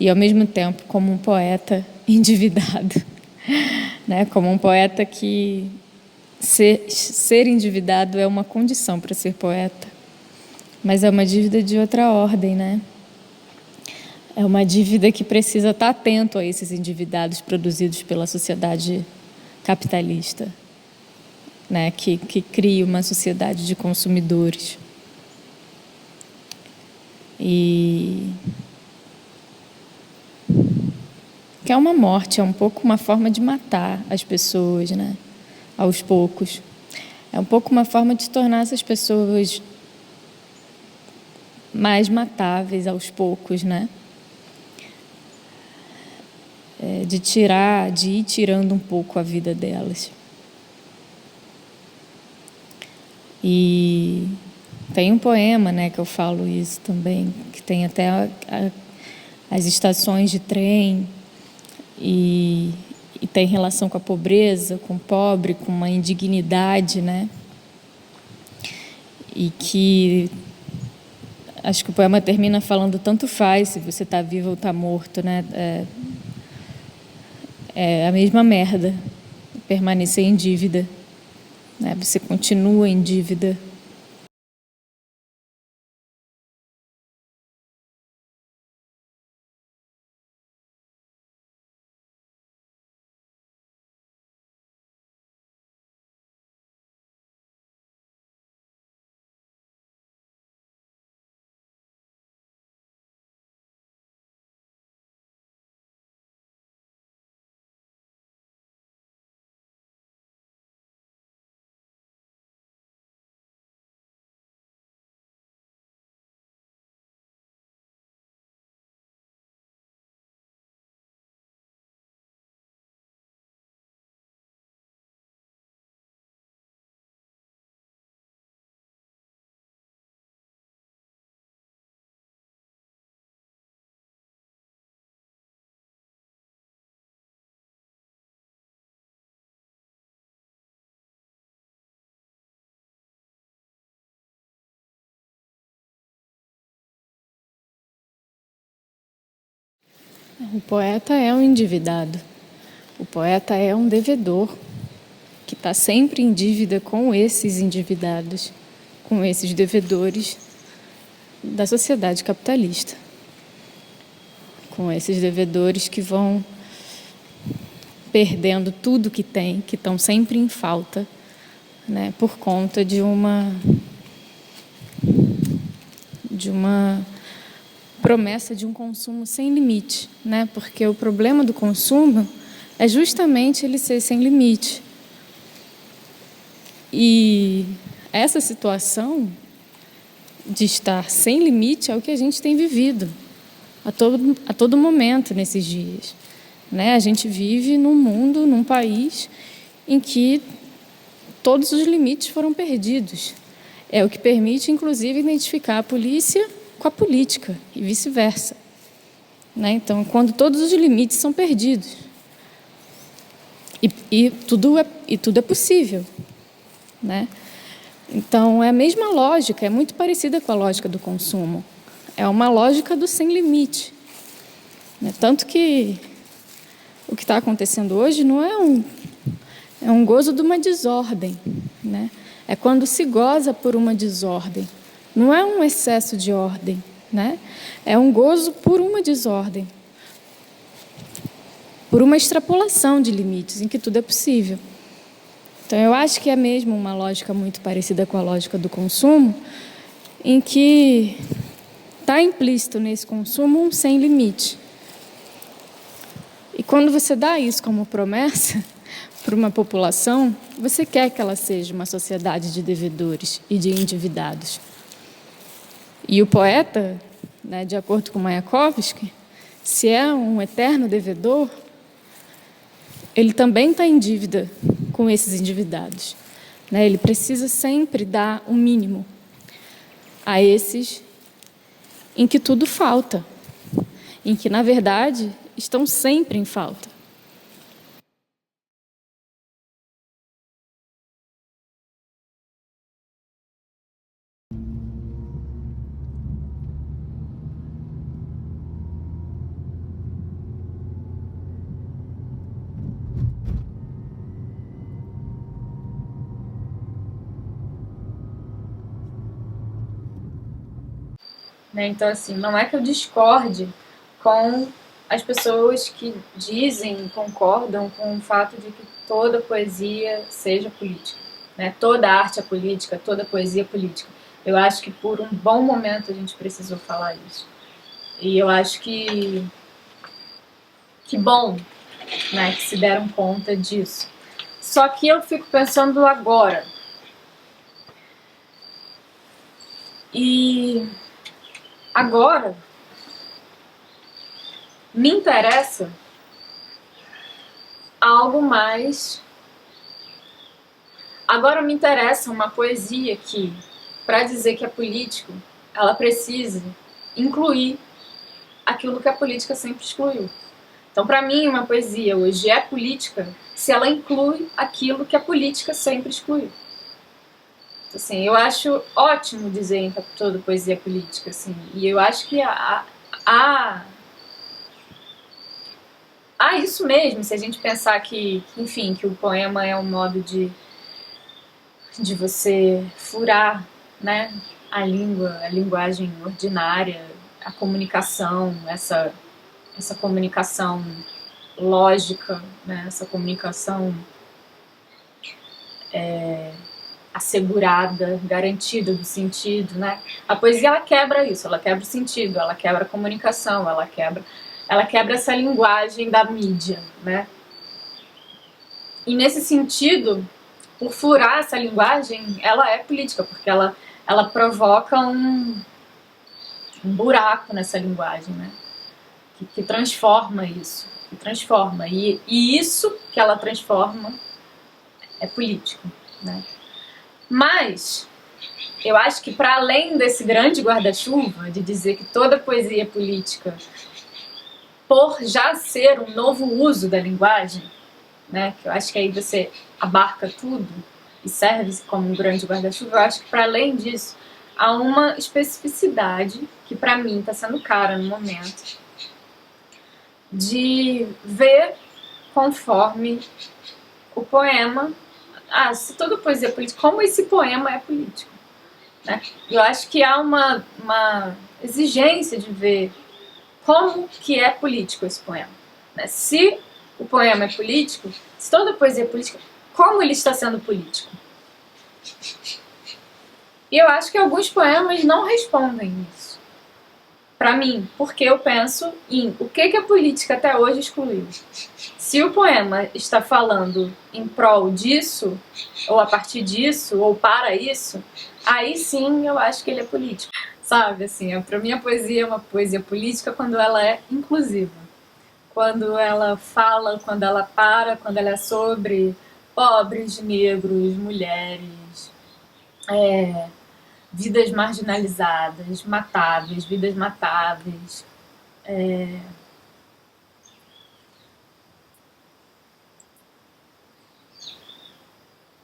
e ao mesmo tempo como um poeta endividado, né, como um poeta que ser endividado é uma condição para ser poeta, mas é uma dívida de outra ordem, né? É uma dívida que precisa estar atento a esses endividados produzidos pela sociedade capitalista, né, que cria uma sociedade de consumidores. E que é uma morte, é um pouco uma forma de matar as pessoas, né, aos poucos. É um pouco uma forma de tornar essas pessoas mais matáveis aos poucos, né? De ir tirando um pouco a vida delas. E tem um poema, né, que eu falo isso também, que tem até as estações de trem e tem relação com a pobreza, com o pobre, com uma indignidade, né? E que acho que o poema termina falando tanto faz se você está vivo ou está morto, né? É a mesma merda, permanecer em dívida, né? Você continua em dívida. O poeta é um endividado. O poeta é um devedor que está sempre em dívida com esses endividados, com esses devedores da sociedade capitalista, com esses devedores que vão perdendo tudo que tem, que estão sempre em falta, né, por conta de uma promessa de um consumo sem limite, né? Porque o problema do consumo é justamente ele ser sem limite. E essa situação de estar sem limite é o que a gente tem vivido a todo momento nesses dias, né? A gente vive num mundo, num país em que todos os limites foram perdidos. É o que permite, inclusive, identificar a polícia com a política e vice-versa, né? Então, quando todos os limites são perdidos. E tudo é possível, né? Então, é a mesma lógica, é muito parecida com a lógica do consumo. É uma lógica do sem limite, né? Tanto que o que está acontecendo hoje não é um gozo de uma desordem, né? É quando se goza por uma desordem. Não é um excesso de ordem, né? É um gozo por uma desordem, por uma extrapolação de limites em que tudo é possível. Então, eu acho que é mesmo uma lógica muito parecida com a lógica do consumo, em que está implícito nesse consumo um sem limite. E quando você dá isso como promessa para uma população, você quer que ela seja uma sociedade de devedores e de endividados. E o poeta, né, de acordo com Mayakovsky, se é um eterno devedor, ele também está em dívida com esses endividados, né? Ele precisa sempre dar o mínimo a esses em que tudo falta, em que, na verdade, estão sempre em falta. Então, assim, não é que eu discorde com as pessoas que dizem, concordam com o fato de que toda poesia seja política, né? Toda arte é política, toda poesia é política. Eu acho que por um bom momento a gente precisou falar isso. E eu acho que bom, né, que se deram conta disso. Só que eu fico pensando agora. E agora me interessa algo mais. Agora me interessa uma poesia que, para dizer que é político, ela precisa incluir aquilo que a política sempre excluiu. Então, para mim, uma poesia hoje é política se ela inclui aquilo que a política sempre excluiu. Assim, eu acho ótimo dizer que toda poesia é política, assim, e eu acho que há isso mesmo, se a gente pensar que, enfim, que o poema é um modo de você furar, né, a linguagem ordinária, a comunicação, essa comunicação lógica, né, essa comunicação assegurada, garantida do sentido, né? A poesia, ela quebra isso, ela quebra o sentido, ela quebra a comunicação, ela quebra essa linguagem da mídia, né? E nesse sentido, por furar essa linguagem, ela é política, porque ela provoca um buraco nessa linguagem, né? Que transforma isso, que transforma. E isso que ela transforma é político, né? Mas eu acho que, para além desse grande guarda-chuva de dizer que toda poesia é política, por já ser um novo uso da linguagem, né, que eu acho que aí você abarca tudo e serve como um grande guarda-chuva, eu acho que, para além disso, há uma especificidade que, para mim, está sendo cara no momento, de ver conforme o poema. Se toda poesia é política, como esse poema é político, né? Eu acho que há uma exigência de ver como que é político esse poema, né? Se o poema é político, se toda poesia é política, como ele está sendo político? E eu acho que alguns poemas não respondem isso. Para mim, porque eu penso em o que a política até hoje excluiu. Se o poema está falando em prol disso, ou a partir disso, ou para isso, aí sim eu acho que ele é político. Sabe, assim, para mim a poesia é uma poesia política quando ela é inclusiva. Quando ela fala, quando ela para, quando ela é sobre pobres, negros, mulheres, vidas marginalizadas, matáveis, vidas matáveis.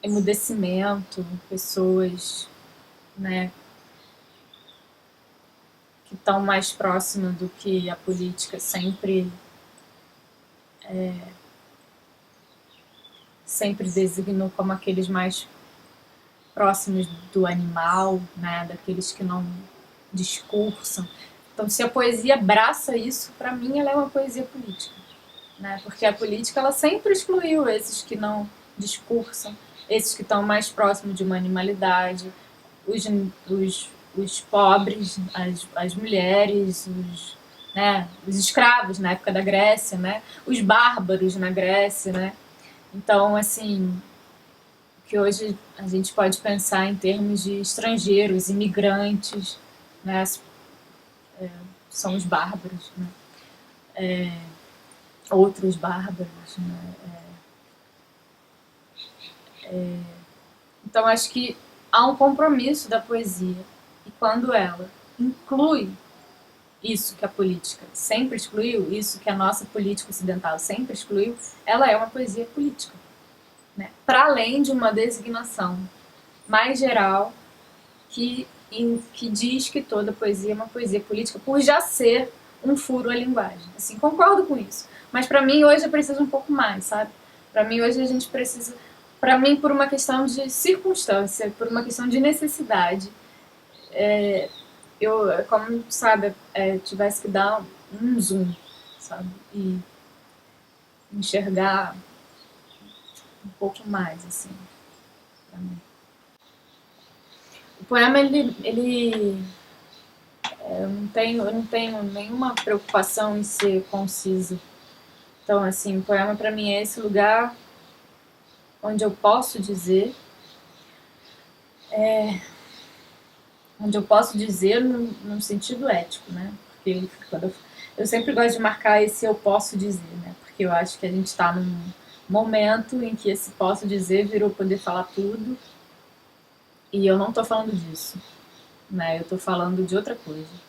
Emudecimento, pessoas, né, que estão mais próximas do que a política sempre designou como aqueles mais próximos do animal, né, daqueles que não discursam. Então, se a poesia abraça isso, para mim ela é uma poesia política, né, porque a política ela sempre excluiu esses que não discursam, esses que estão mais próximos de uma animalidade, os pobres, as mulheres, os escravos na época da Grécia, né, os bárbaros na Grécia, né. Então, assim, que hoje a gente pode pensar em termos de estrangeiros, imigrantes, né, são os bárbaros, né, outros bárbaros, né. Então, acho que há um compromisso da poesia, e quando ela inclui isso que a política sempre excluiu, isso que a nossa política ocidental sempre excluiu, ela é uma poesia política, né? Para além de uma designação mais geral que diz que toda poesia é uma poesia política, por já ser um furo à linguagem. Assim, concordo com isso, mas para mim hoje eu preciso um pouco mais, sabe? Para mim hoje a gente precisa, para mim por uma questão de circunstância, por uma questão de necessidade, eu, como sabe, tivesse que dar um zoom, sabe, e enxergar um pouco mais, assim, pra mim. O poema, eu não tenho nenhuma preocupação em ser conciso. Então, assim, o poema para mim é esse lugar onde eu posso dizer, num sentido ético, né? Porque eu sempre gosto de marcar esse eu posso dizer, né? Porque eu acho que a gente está num momento em que esse posso dizer virou poder falar tudo, e eu não estou falando disso, né? Eu estou falando de outra coisa.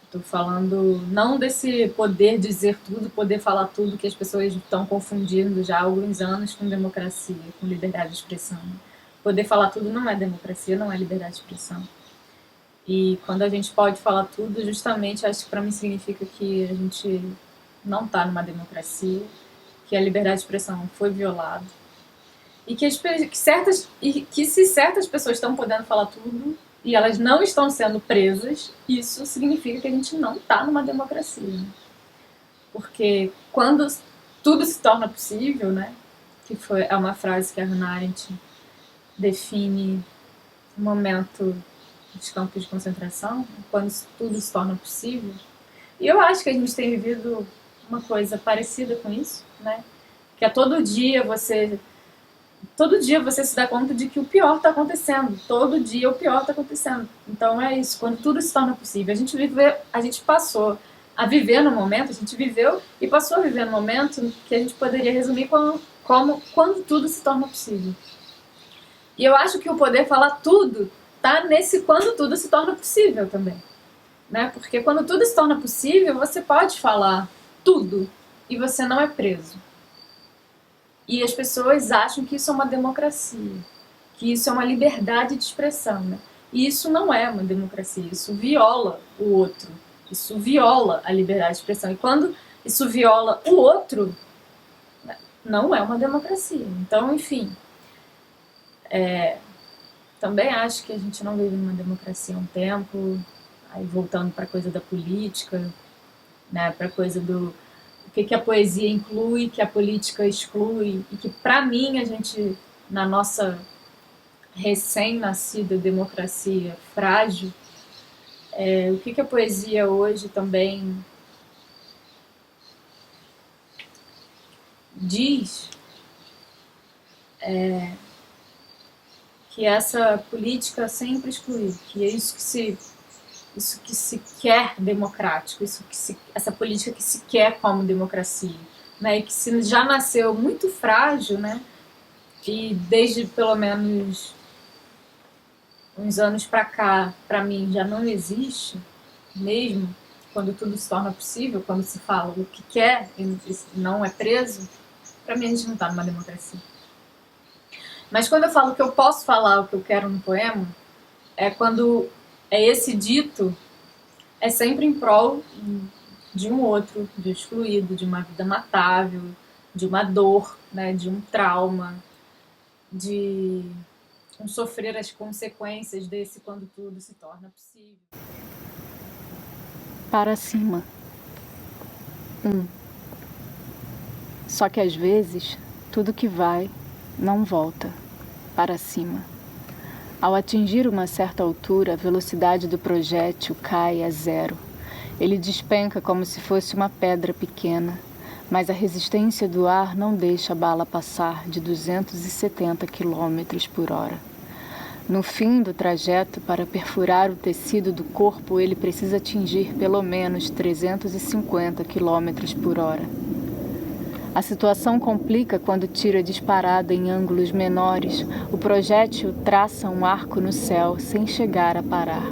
Estou falando não desse poder dizer tudo, poder falar tudo que as pessoas estão confundindo já há alguns anos com democracia, com liberdade de expressão. Poder falar tudo não é democracia, não é liberdade de expressão. E quando a gente pode falar tudo, justamente acho que para mim significa que a gente não está numa democracia, que a liberdade de expressão foi violada, e que se certas pessoas estão podendo falar tudo e elas não estão sendo presas, isso significa que a gente não está numa democracia. Porque quando tudo se torna possível, né, que é uma frase que a Hannah Arendt define o momento dos campos de concentração, quando tudo se torna possível. E eu acho que a gente tem vivido uma coisa parecida com isso, né? Que todo dia você se dá conta de que o pior está acontecendo. Todo dia o pior está acontecendo. Então é isso, quando tudo se torna possível. A gente passou a viver no momento, a gente viveu e passou a viver no momento que a gente poderia resumir como quando tudo se torna possível. E eu acho que o poder falar tudo tá nesse quando tudo se torna possível também, né? Porque quando tudo se torna possível, você pode falar tudo e você não é preso. E as pessoas acham que isso é uma democracia, que isso é uma liberdade de expressão, né? E isso não é uma democracia, isso viola o outro, isso viola a liberdade de expressão. E quando isso viola o outro, não é uma democracia. Então, enfim, também acho que a gente não vive numa democracia há um tempo. Aí voltando para a coisa da política, né, para a coisa do o que a poesia inclui, que a política exclui, e que, para mim, a gente, na nossa recém-nascida democracia frágil, o que a poesia hoje também diz que essa política sempre exclui, que é isso que se quer democrático, essa política que se quer como democracia, né, e que já nasceu muito frágil, né, e desde pelo menos uns anos para cá, para mim, já não existe, mesmo quando tudo se torna possível, quando se fala o que quer e não é preso, para mim a gente não está numa democracia. Mas quando eu falo que eu posso falar o que eu quero no poema, é quando esse dito é sempre em prol de um outro, de excluído, de uma vida matável, de uma dor, né, de um trauma, de um sofrer as consequências desse quando tudo se torna possível. Para cima. Só que às vezes, tudo que vai, não volta para cima. Ao atingir uma certa altura, a velocidade do projétil cai a 0. Ele despenca como se fosse uma pedra pequena, mas a resistência do ar não deixa a bala passar de 270 km/h. No fim do trajeto, para perfurar o tecido do corpo, ele precisa atingir pelo menos 350 km/h. A situação complica quando tira disparada em ângulos menores. O projétil traça um arco no céu sem chegar a parar.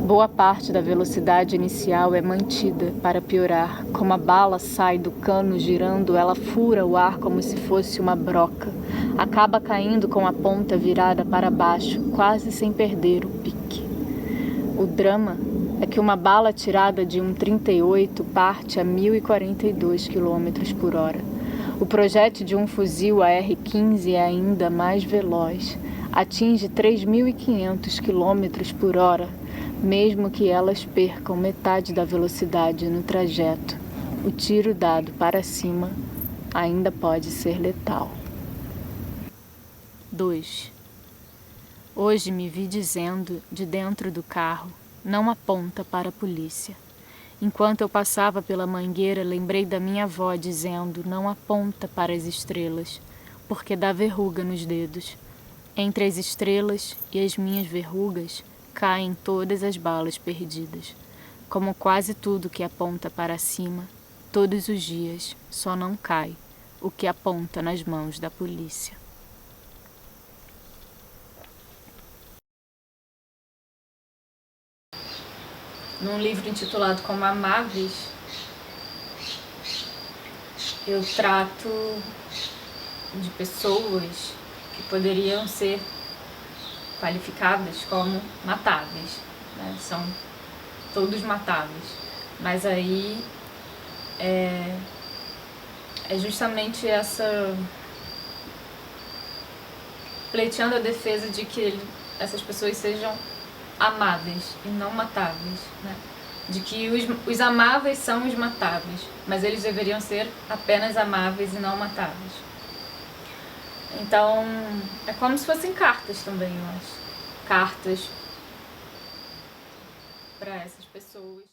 Boa parte da velocidade inicial é mantida para piorar. Como a bala sai do cano girando, ela fura o ar como se fosse uma broca. Acaba caindo com a ponta virada para baixo, quase sem perder o pique. O drama é que uma bala tirada de um 38 parte a 1.042 km/h. O projétil de um fuzil AR-15 é ainda mais veloz. Atinge 3.500 km/h, mesmo que elas percam metade da velocidade no trajeto. O tiro dado para cima ainda pode ser letal. 2. Hoje me vi dizendo, de dentro do carro, não aponta para a polícia. Enquanto eu passava pela mangueira, lembrei da minha avó dizendo, não aponta para as estrelas, porque dá verruga nos dedos. Entre as estrelas e as minhas verrugas, caem todas as balas perdidas. Como quase tudo que aponta para cima, todos os dias, só não cai o que aponta nas mãos da polícia. Num livro intitulado Como Amáveis, eu trato de pessoas que poderiam ser qualificadas como matáveis, né? São todos matáveis, mas aí é justamente essa pleiteando a defesa de que essas pessoas sejam amáveis e não matáveis, né? De que os amáveis são os matáveis, mas eles deveriam ser apenas amáveis e não matáveis. Então, é como se fossem cartas também, eu acho. Cartas para essas pessoas.